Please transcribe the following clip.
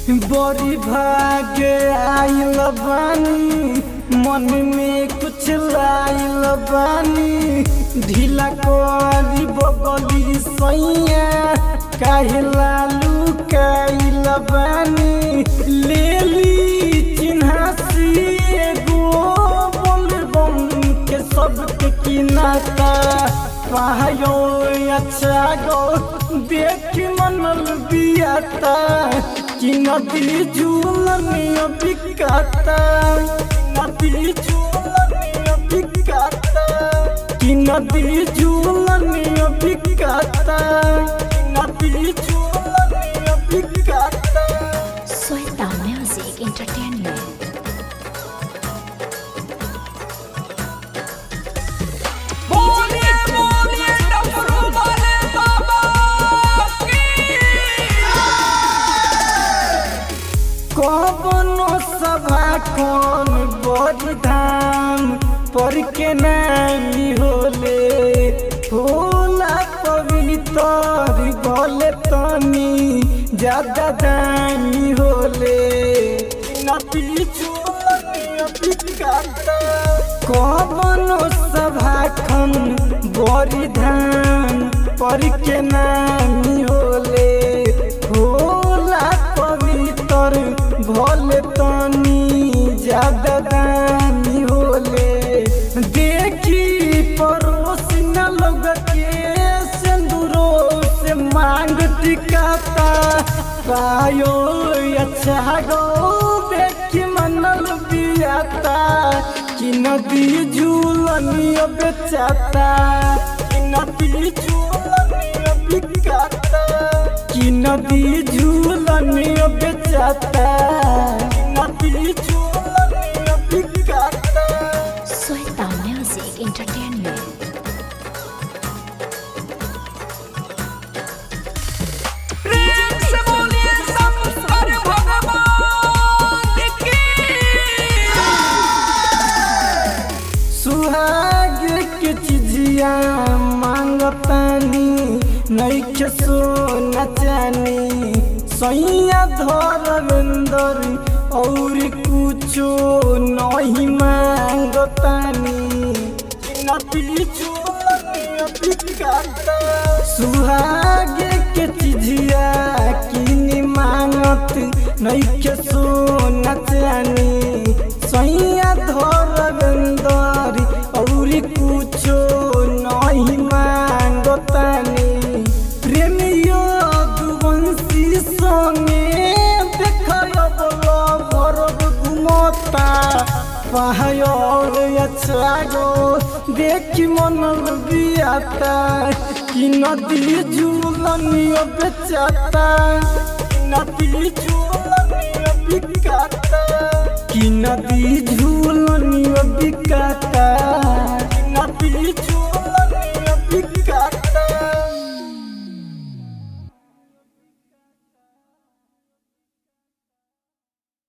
बड़ी भाग्य आइल बानी, मन में कुछ लाइल बानी। ढीला करी बगली सैया, काहे लालू काइल बानी। ले ली चिन्हासी एगो बोलबम के सबके किनाता। पायो अच्छा गो देख मनल बियाता, कि नदी झूलनिया बिकाता, नदी झूलनिया बिकाता, कि नदी झूलनिया बिकाता, नदी झूलनिया बिकाता। Sweta Music Entertainment. कौनो सभा कौन बड़ी धाम पर के नामी होले। होला पवित्र बोले तनी ज्यादा दामी होले। नदी झूलनिया बिकाता, कौनो सभा कौन बड़ी धाम पर के नामी होले। होला पवित्र भोले तनी ज्यादा दानी होले। देखी पड़ोसी न लोग के सिंदूरों से मांग टिकाता। पायो अच्छा गो देखी मनल बियाता, कि नदी झूलनिया बेचाता, कि नदी झूलनिया बिकाता, कि नदी झूलनिया बेचाता, नदी झूलनिया बिकाता। Sweta Music Entertainment. सुहाग के चिजिया मांगतानी, नइखे सोना चानी। सैया धर्मेंदर और कुछो नहीं मांगतानी, नदी झूलनिया बिकाता। सुहाग के चिजिया किनी मांगत, नइखे सोना चानी। सैया धर्मेंदर और कुछो नहीं मांगतानी। प्रेमियो दुवंशी संगे देखल बोलो भरब घुमता। पायो अच्छा गो देखी मनल बियाता, कि नदी झूलनिया बेचाता, नदी झूलनिया बिकाता, कि नदी झूल